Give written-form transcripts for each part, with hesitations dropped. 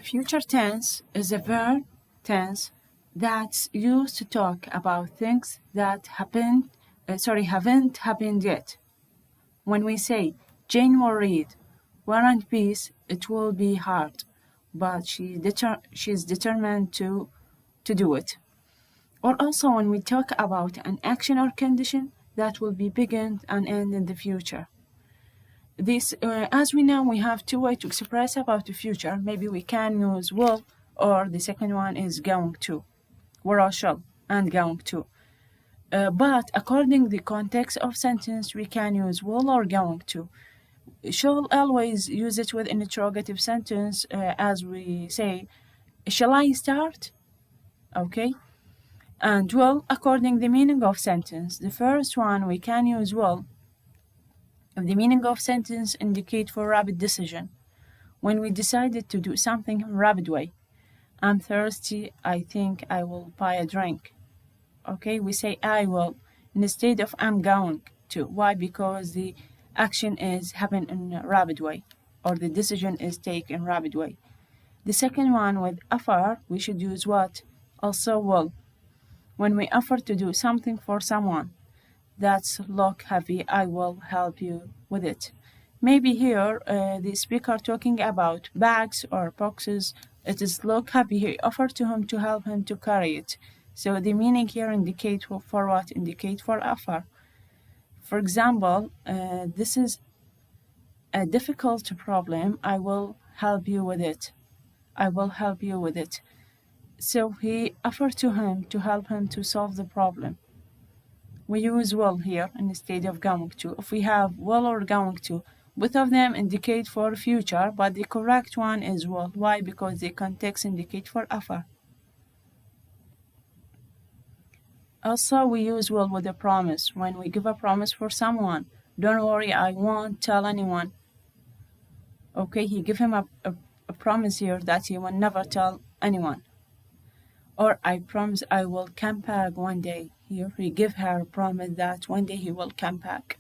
Future tense is a verb tense that's used to talk about things that haven't happened yet. When we say Jane will read War and Peace, it will be hard, but she's determined to do it. Or also when we talk about an action or condition that will be begin and end in the future. As we know, we have two ways to express about the future. Maybe we can use will, or the second one is going to, where I shall, and going to. But according to the context of sentence, we can use will or going to. Shall always use it with an interrogative sentence, as we say, shall I start? Okay. And will, according to the meaning of sentence. The first one, we can use will if the meaning of sentence indicate for rapid decision. When we decided to do something in a rapid way. I'm thirsty, I think I will buy a drink. Okay, we say I will instead of I'm going to. Why? Because the action is happen in a rapid way, or the decision is taken in a rapid way. The second one with offer, we should use what? Also will. When we offer to do something for someone that's look heavy, I will help you with it. Maybe here the speaker talking about bags or boxes. It is look heavy. He offered to him to help him to carry it. So the meaning here indicate for what? Indicate for offer. For example, this is a difficult problem. I will help you with it. I will help you with it. So he offered to him to help him to solve the problem. We use will here instead of going to. If we have will or going to, both of them indicate for future, but the correct one is will. Why? Because the context indicate for offer. Also, we use will with a promise. When we give a promise for someone, don't worry, I won't tell anyone. Okay, he give him a promise here that he will never tell anyone. Or I promise I will come back one day. Here he give her a promise that one day he will come back.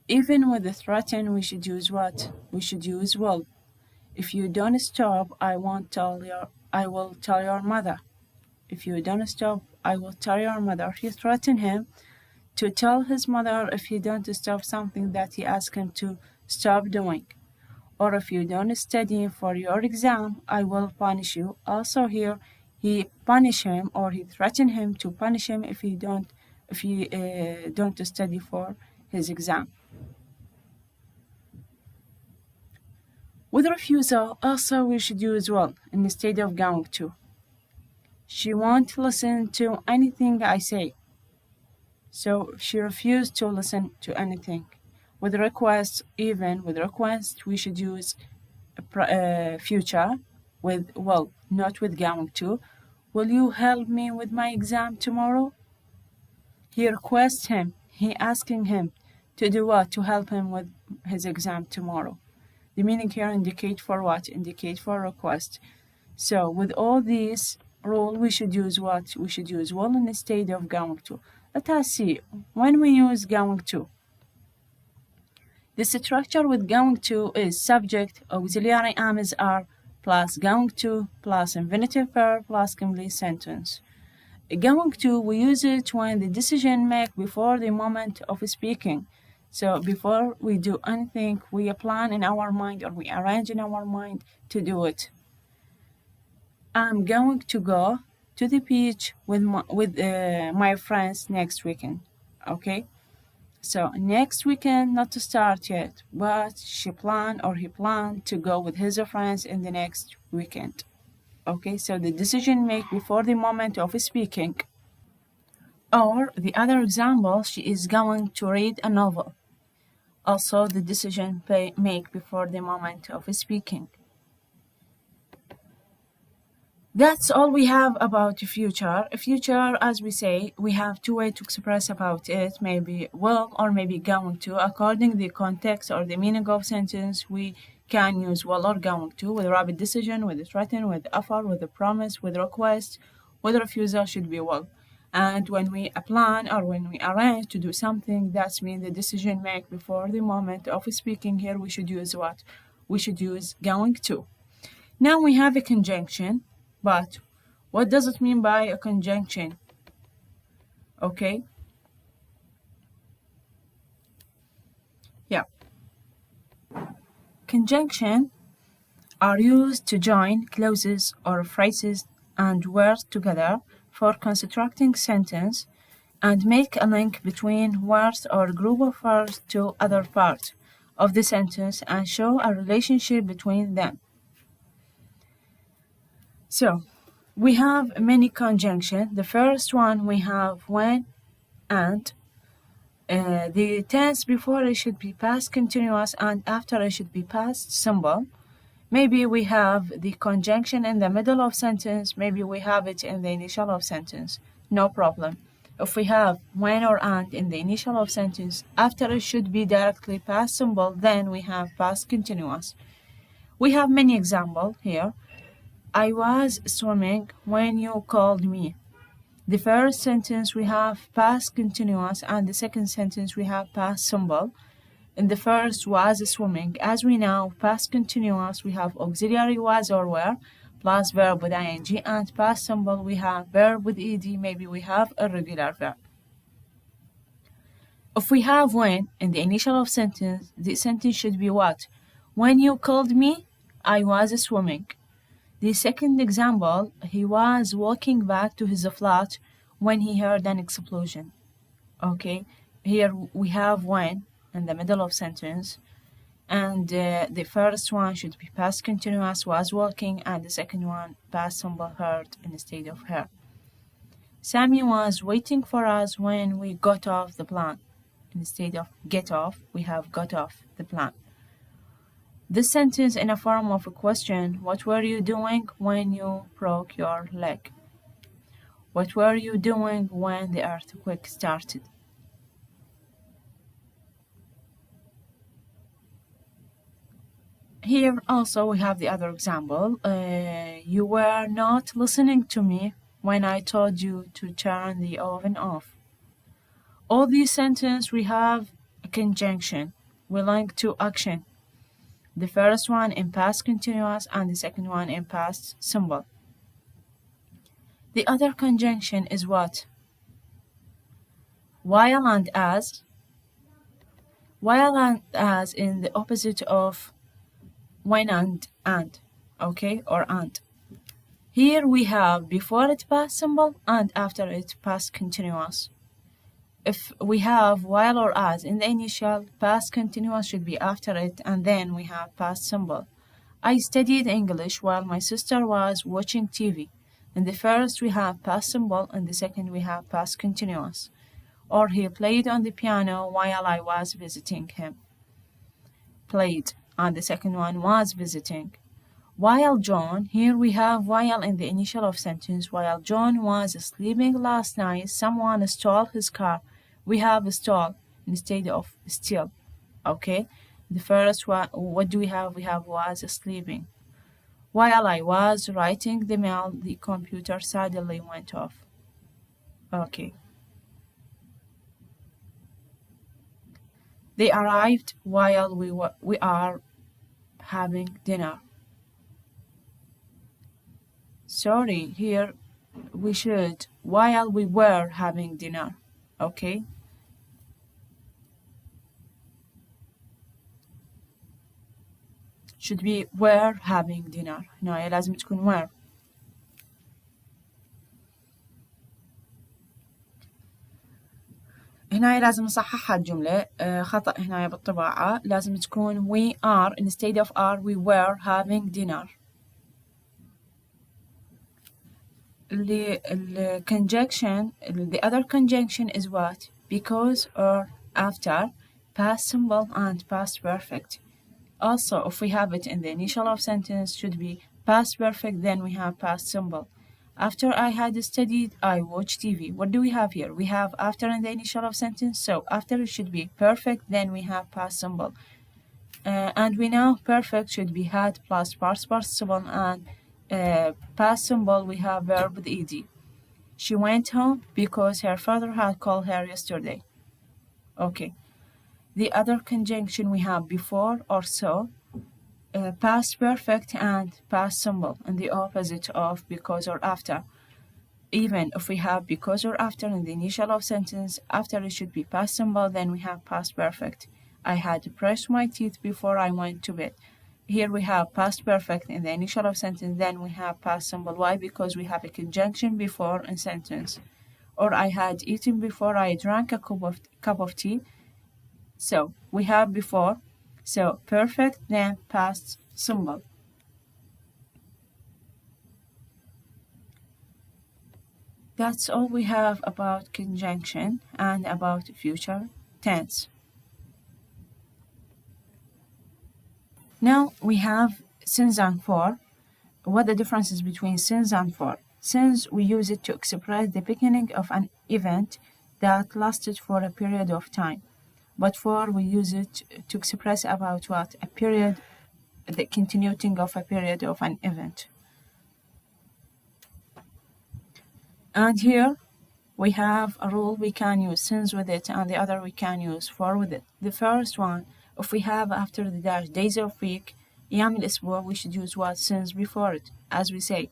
Even with the threaten, we should use what? We should use will. If you don't stop, I will tell your mother. If you don't stop, I will tell your mother. He threatened him to tell his mother if he don't stop something that he asked him to stop doing. Or if you don't study for your exam, I will punish you. Also here, he punish him, or he threatened him to punish him if he don't study for his exam. With refusal, also we should use will instead of going to. She won't listen to anything I say. So she refused to listen to anything. With request, even with request, we should use future with will, not with going to. Will you help me with my exam tomorrow? He requests him. He asking him to do what? To help him with his exam tomorrow. The meaning here indicate for what? Indicate for request. So with all these rule, we should use what? We should use will instead of going to. Let us see. When we use going to, the structure with going to is subject, auxiliary aims are, plus going to, plus infinitive verb, plus complete sentence. Going to, we use it when the decision made before the moment of speaking. So before we do anything, we plan in our mind, or we arrange in our mind to do it. I'm going to go to the beach with my friends next weekend. Okay? So next weekend, not to start yet, but she planned or he planned to go with his friends in the next weekend. Okay, so the decision made before the moment of speaking. Or the other example, she is going to read a novel. Also the decision made before the moment of speaking. That's all we have about the future. Future, as we say, we have two ways to express about it, maybe will or maybe going to. According to the context or the meaning of sentence, we can use will or going to with rapid decision, with threaten, with offer, with a promise, with request, with refusal should be will. And when we plan or when we arrange to do something, that means the decision made before the moment of speaking. Here we should use what? We should use going to. Now we have a conjunction, but what does it mean by a conjunction? Okay. Yeah. Conjunction are used to join clauses or phrases and words together for constructing sentence and make a link between words or group of words to other parts of the sentence and show a relationship between them. So, we have many conjunctions. The first one we have when and. The tense before it should be past continuous and after it should be past simple. Maybe we have the conjunction in the middle of sentence, maybe we have it in the initial of sentence, no problem. If we have when or and in the initial of sentence, after it should be directly past simple, then we have past continuous. We have many examples here. I was swimming when you called me. The first sentence we have past continuous and the second sentence we have past simple. In the first was swimming. As we know, past continuous we have auxiliary was or were plus verb with ing, and past simple we have verb with ed, maybe we have irregular verb. If we have when in the initial of sentence, the sentence should be what? When you called me, I was swimming. The second example, he was walking back to his flat when he heard an explosion. Okay, here we have when in the middle of sentence, and the first one should be past continuous was walking, and the second one past simple heard instead of her. Sammy was waiting for us when we got off the plane. Instead of get off, we have got off the plane. This sentence in a form of a question, what were you doing when you broke your leg? What were you doing when the earthquake started? Here also we have the other example. You were not listening to me when I told you to turn the oven off. All these sentences we have a conjunction. We link to action. The first one in past continuous and the second one in past simple. The other conjunction is what? While and as. While and as in the opposite of when and, okay, or and. Here we have before it past simple and after it past continuous. If we have while or as in the initial, past continuous should be after it, and then we have past simple. I studied English while my sister was watching TV. In the first we have past simple, and the second we have past continuous. Or he played on the piano while I was visiting him. Played, and the second one was visiting. While John, here we have while in the initial of sentence. While John was sleeping last night, someone stole his car. We have stole instead of steal. Okay, the first one, what do we have? We have was sleeping. While I was writing the mail, the computer suddenly went off. Okay. They arrived while we are having dinner. Sorry, here we should while we were having dinner. Okay. should be were having dinner. هنا هي لازم تكون were. هنا لازم نصحح الجملة خطأ هنا بالطباعة لازم تكون we are instead of are we were having dinner. the conjunction the other conjunction is what? Because or after, past simple and past perfect. Also, if we have it in the initial of sentence, should be past perfect, then we have past simple. After I had studied, I watched TV. What do we have here? We have after in the initial of sentence, so after it should be perfect, then we have past simple. And we know perfect should be had plus past participle, and past simple we have verb with ed. She went home because her father had called her yesterday. Okay. The other conjunction we have before or so. past perfect and past simple, and the opposite of because or after. Even if we have because or after in the initial of sentence, after it should be past simple, then we have past perfect. I had brushed my teeth before I went to bed. Here we have past perfect in the initial of sentence, then we have past simple. Why? Because we have a conjunction before in sentence. Or I had eaten before I drank a cup of tea. So we have before, so perfect, then past simple. That's all we have about conjunction and about future tense. Now we have since and for. What the difference is between since and for? Since we use it to express the beginning of an event that lasted for a period of time. But for we use it to express about what? A period, the continuing of a period of an event. And here we have a rule we can use since with it, and the other we can use for with it. The first one, if we have after the dash days of week, أيام الأسبوع, we should use what since before it. As we say,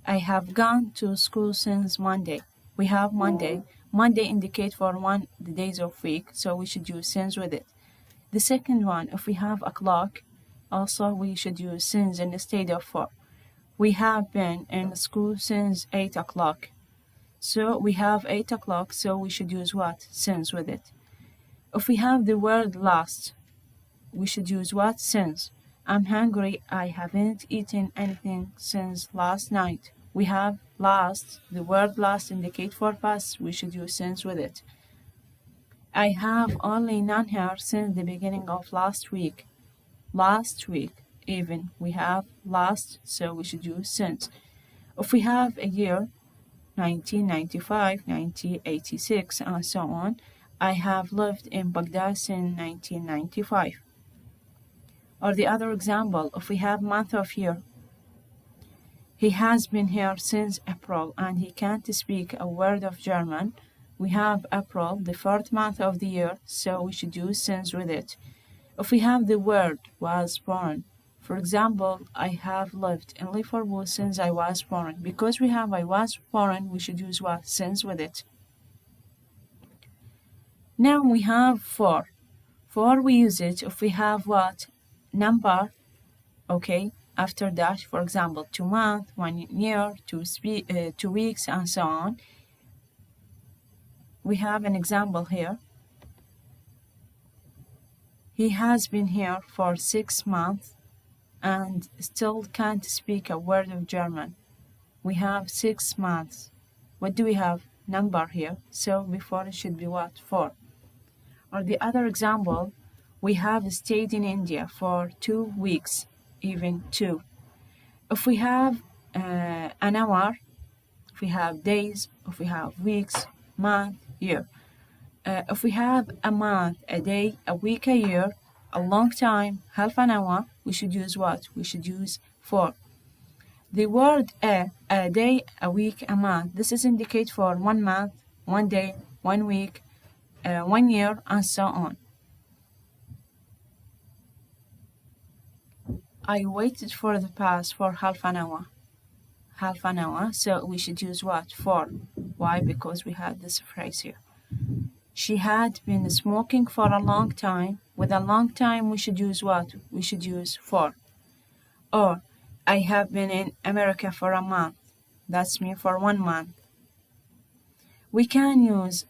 I have gone to school since Monday. We have Monday. Monday indicate for one the days of week, so we should use since with it. The second one, if we have a clock, also we should use since instead of for. We have been in school since 8 o'clock. So we have 8 o'clock, so we should use what? Since with it. If we have the word last, we should use what? Since. I'm hungry, I haven't eaten anything since last night. We have last, the word last indicate for past, we should use since with it. I have only known her since the beginning of last week. Last week, even, we have last, so we should use since. If we have a year, 1995, 1986, and so on, I have lived in Baghdad since 1995. Or the other example, if we have month of year, he has been here since April and he can't speak a word of German. We have April, the fourth month of the year, so we should use since with it. If we have the word was born, for example, I have lived in Liverpool since I was born. Because we have I was born, we should use what? Since with it. Now we have for. For we use it if we have what? Number, okay, after dash, for example, 2 months, 1 year, 2 weeks, and so on. We have an example here. He has been here for 6 months and still can't speak a word of German. We have 6 months. What do we have? Number here. So before it should be what? For. Or the other example, we have stayed in India for 2 weeks, even 2. If we have an hour, if we have days, if we have weeks, month, year. If we have a month, a day, a week, a year, a long time, half an hour, we should use what? We should use for. The word a day, a week, a month, this is indicate for 1 month, 1 day, 1 week, 1 year, and so on. I waited for the bus for half an hour. Half an hour, so we should use what? For. Why? Because we have this phrase here. She had been smoking for a long time. With a long time, we should use what? We should use for. Or, I have been in America for a month. That's me for 1 month. We can use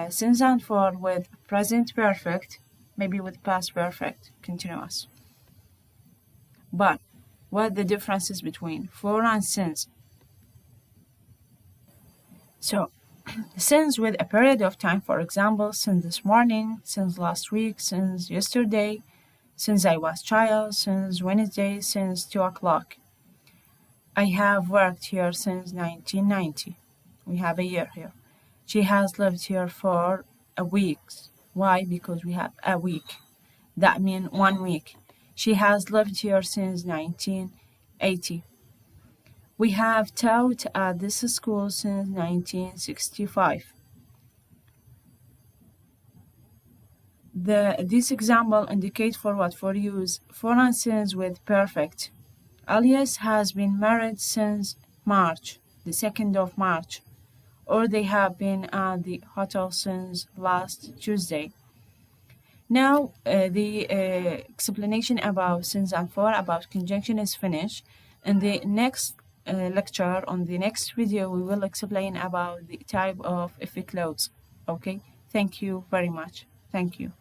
since and for with present perfect, maybe with past perfect, continuous. But what the differences between for and since? So, since with a period of time, for example, since this morning, since last week, since yesterday, since I was child, since Wednesday, since 2 o'clock. I have worked here since 1990. We have a year here. She has lived here for a week. Why? Because we have a week. That means 1 week. She has lived here since 1980. We have taught at this school since 1965. This example indicate for what? For use. For instance, with perfect. Alias has been married since March, the 2nd of March, or they have been at the hotel since last Tuesday. Now, the explanation about since and for about conjunction is finished. In the next lecture, on the next video, we will explain about the type of if clause. Okay, thank you very much. Thank you.